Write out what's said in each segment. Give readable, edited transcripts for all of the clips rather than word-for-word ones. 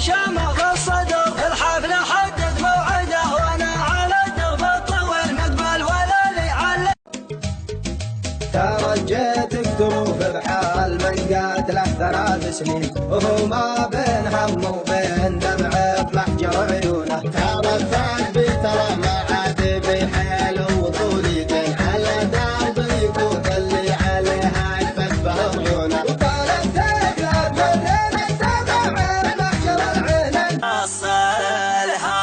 الشمع في الصدر، الحفل حدد موعده وانا على الدرب الطويل مقبل ولا لي علم. ترجيتك تروف بحال من قاتله 3 سنين، وهو ما بين هم وبين دمع بمحجر عيونه. ترى الثعلب ترى ما عاد بحيل وطولي جاي على درب اليكوت اللي عليها يفبه عيونه. وقال الثعلب مرينا تبع محجر العين أصلها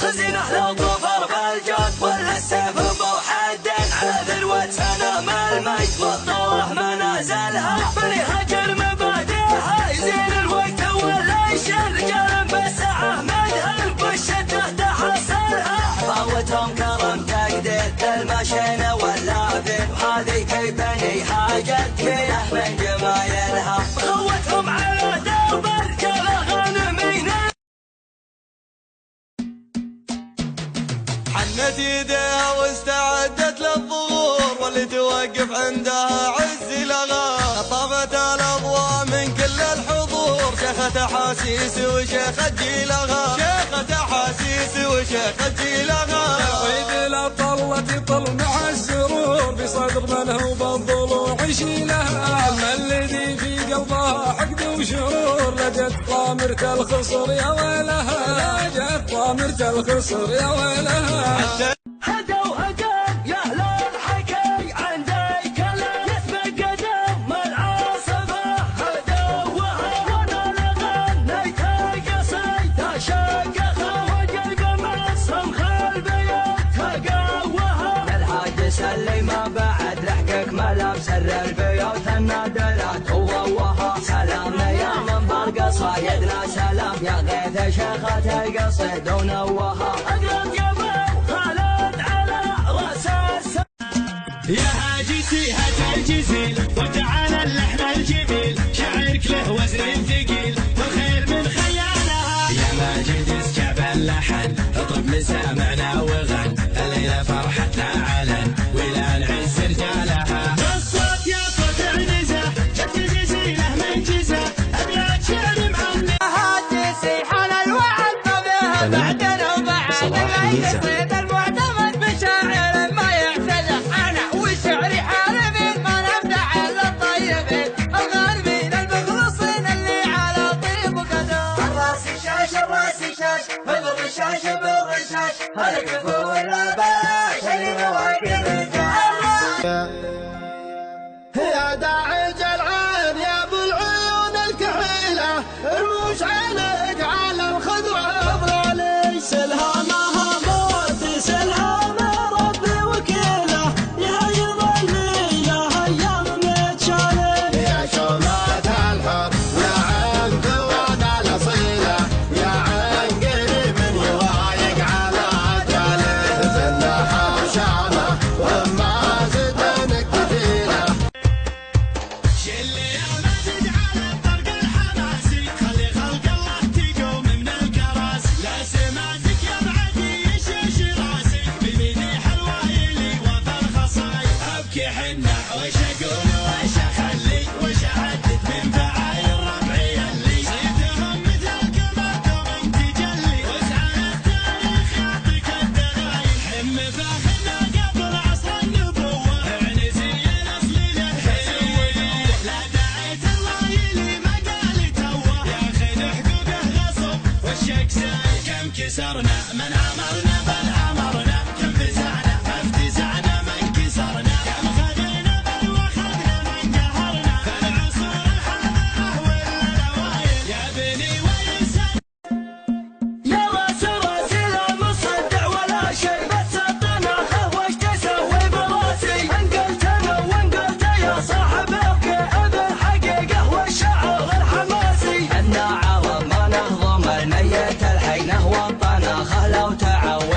خزينة لو ظفر بالجود ولا السيف بوحد على ذروة سلام المجد والطوح منازلها. بني هجر مبادئها يزين الوقت ولا يشر رجال بسعة مدهن بالشدة تحصلها. فاوتهم كرم تقدير المشينة واللافين، وهذه كي بني حاجت فيه من جمايلها. خوتهم على درب الرجال غانمين، حنت يديها واستعدت للظهور، واللي توقف عندها عز لغا. طافت الاضواء من كل الحضور، شيخة احاسيس وشيخة جيلها، شيخة احاسيس وشيخة جيلها. العيد لا طلت يطل مع السرور، بصدر من هو بالضلوع يشيلها. اما الذي في قلبها حقد وشرور، لجت طامرة الخصر يا ويلها، لجت طامرة الخصر يا ويلها. هدوا هدم يا اهل الحكي عندي كلام يثبت قدم العاصفه. هدوها وانا لغنيت قصيد شقها، وقلب معصم خلبيات تقوها. الحاجس اللي ما بعد لحقك ملام سر البيوت النادلات وضوها. سلامنا يا من برق صايدنا سلام، يا غيث شيخة القصيد ونوها. اقرب يا يا هاجسي هات الجزيل وتعالى اللحن الجميل، شعرك له وزن ثقيل والخير من خيالها. يا ماجد اسكب اللحن اطرب مسامعنا وغن، الليله فرحتنا علن ولا نعز رجالها. الصوت يا صوت عنزه جت الجزيله منجزه، ابيات شعر معني. هاجسي حال الوعد طبيها بعدنا وبعد القصيد المعتمد بشاعر ما يعتله. انا وشعري حاربين ما نبدع الا الطيبين الغارمين المخلصين اللي على طيب قدر. الراسي شاش الراسي شاش بالرشاش بالرشاش، الكفو واللباش اللي مواكب الرجال. يا داعج العين يا ابو العيون الكحيله، رموش عينك على الخضره ابرالي. سلهامها موت سلهام ربي وكيله، يا يظلي يا هيام متشاله. يا شمعة الحب يا عين قوانا الاصيله، يا عين قريب من يضايق على عجاله. زلها وشامه وما زدنك كثيره. شل يا ماجد على الطرق الحماسي، خلي خلق الله تقوم من الكراس. لا سمعتك يا بعدي يشيش راسي، بمديح الوايلي وفي الخصاي. ابكي حنا وش اقول وش اخلي، وش احدث من فعايل ربعي اللي صيتهم مثلكم الدوم تجلي. واسعى التاريخ يعطيك الدلائل، حم فاخنا قبل عصر النبوه، اعنزي الاصل له حيل. لا دعيت الوايلي ما قال توه، ياخذ حقوقه غصب والشك ساي. كم كسرنا من امرنا بل امرنا، كم فزعنا فافتزعنا من كسرنا، كم خذينا بل واخذنا من قهرنا. فالعصور الحاضره ولا الاوائل يا بني ويسر. يا راس راسي لا مصدع ولا شيء، بس الطناخه وش تسوي براسي. انقلت انا وانقلت يا صاحب الكئب الحقيقه والشعر الحماسي. انا عرب ما نهضم الميت الحي نهوى الطناخه لو تعود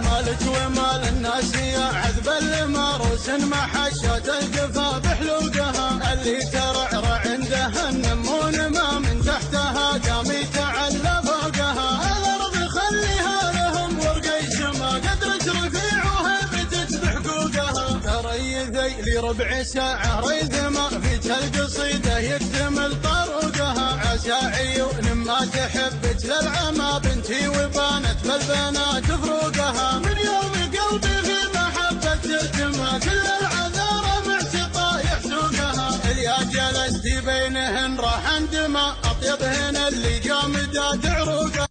مالك ومال الناس يا عذب المروس محشة القفا بحلوقها اللي ترعرع عندها النمون ما من تحتها قام يتعلى فوقها الارض خليها لهم ورقيش ما قدرت رفيعها بتت بحقوقها ترى ذي لي ربع ساعة ريث ما فيك القصيدة يكتمل طروقها عسى عيون ما تحبك للعمى بنتي وبانت بالبنات فروقها من يوم قلبي في محبة الجمع كل العذارى معتقى يحسوقها يا جلستي بينهن راح اندمى اطيبهن اللي جامدات عروقها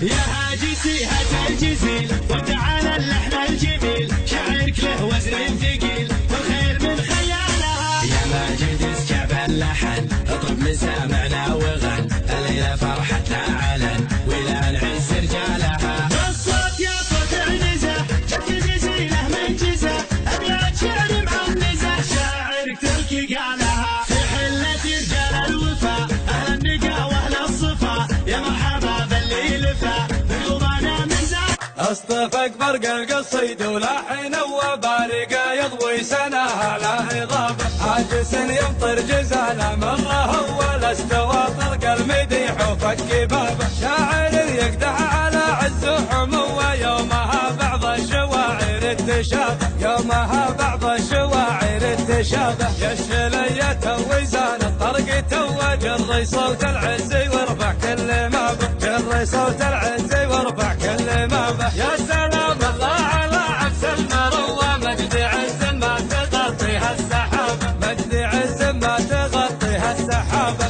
يا هاجسي هات الجزيل وتعالى اللحن الجميل شعرك له وزن ثقيل والخير من خيالها يا ماجد اسكب اللحن اطرب مسامعنا وغن الليله فرحتنا علن ولا نعز رجالها الصوت يا صوت عنزه جت جزيله من جزه ابيات شعر معنزه شاعرك تلقي قالها في حله رجال الوفا اهل النقا واهل الصفا يا مرحبا باللي لفا بقلوبنا من زاد اصطفك برق القصيد ولحن وبارقه يضوي سناها لا اضافه عاجس يمطر جزاله مره ولا استوى طرق المديح وفك بابه شاعر يقدح على عز حموه يومها بعض الشواعر التشابه يومها بعض الشواعر التشابه يشلية وزان الطرق توجر صوت العز وارفع كل ما به جر صوت العز وارفع كل ما به يا سلام الله على عبس المروه مجد عز ما تغطيها السحابه مجد عز ما تغطيها السحابه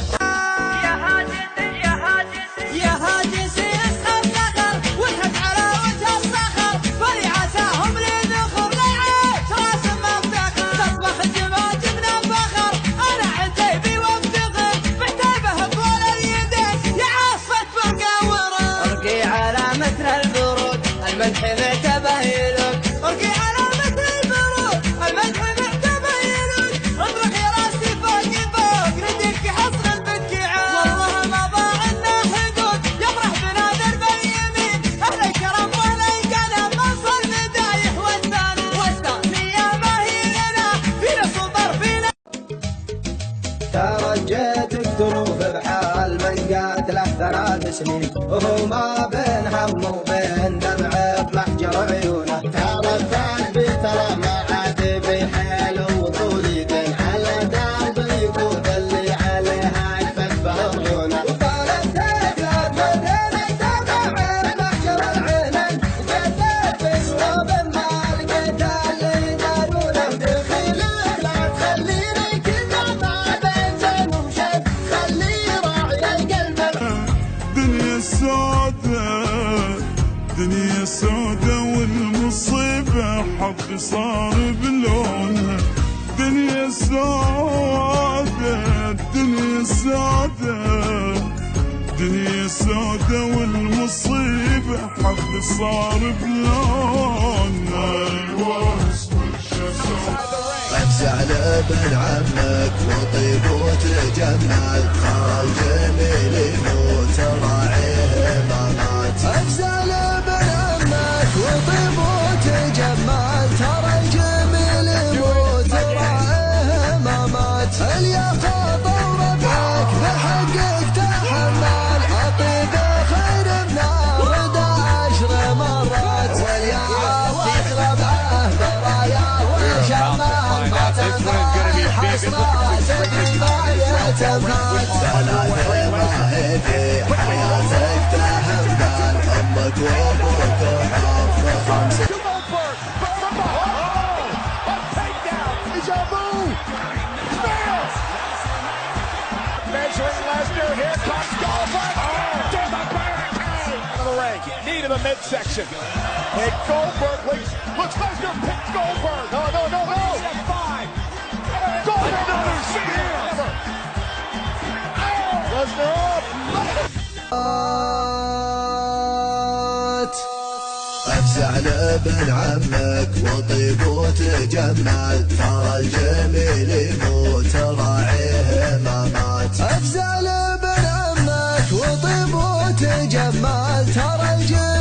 يا هاجسي اسخر نخر وانهب على وجه الصخر فلعساهم لنخر للعيش راس مفتخر تصبح الجماج من الفخر انا عتيبي وافتخر بعتيبه طول اليدين يا عاصفة فرقة ورد ارقي على مثل البرود المدح معتبه يلود ارقي على مثل البرود المدح معتبه يلود اطرح يا راسي فوق فوق ردك حصر البكي عاد والله ما ضاع لنا حدود يفرح بنا درب اليمين اهل الكرم والانقلب مصر مدايح والثانية ما هي لنا فينا صبر فينا ترجيتك تروف بحال من قاتله 3 سنين وهو ما بين هم وبين دمع بمحجر عيونه ترى الثاني ترى ما عاد بحيل وطول يدين على درب اليقود اللي عليها يفك عيونه وقال الثلاث مرين تبع بمحجر العينين قلت بسواب ما لقيت اللي يدارونه دخيلك لا تخليني كذا ما بين زين وشد خلي راعي القلب دنيا سودة دنيا سودة والمصيبة حظي صار بلونها دنيا سودة دنيا سودة دنيا سودة والمصيبة حظي صار بلونها افزع لابن عمك وطيب وتجمل ترى الجميل يموت راعيه ما مات افزع لابن عمك وطيب وتجمل ترى الجميل يموت راعيه ما مات الياقة وربعك بحقك تحمل اطيب خير من الردى 10 مرات والياقة ربعه برايا وشمال ثلاثة ما هي في حياتك تهمل أمك وأبوك وحفظ 5 Measuring Lesnar, here comes Goldberg. There's a barricade out of the ring. Knee to the midsection. And Goldberg looks Lesnar picks Goldberg. No. F5. Goldberg another ever. Lesnar up. افزع لابن عمك وطيب وتجمل ترى الجميل يموت راعيه ما مات افزع لابن عمك وطيب وتجمل ترى الجميل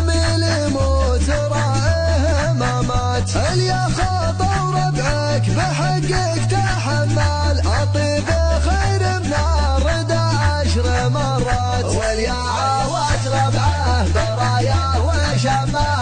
شمال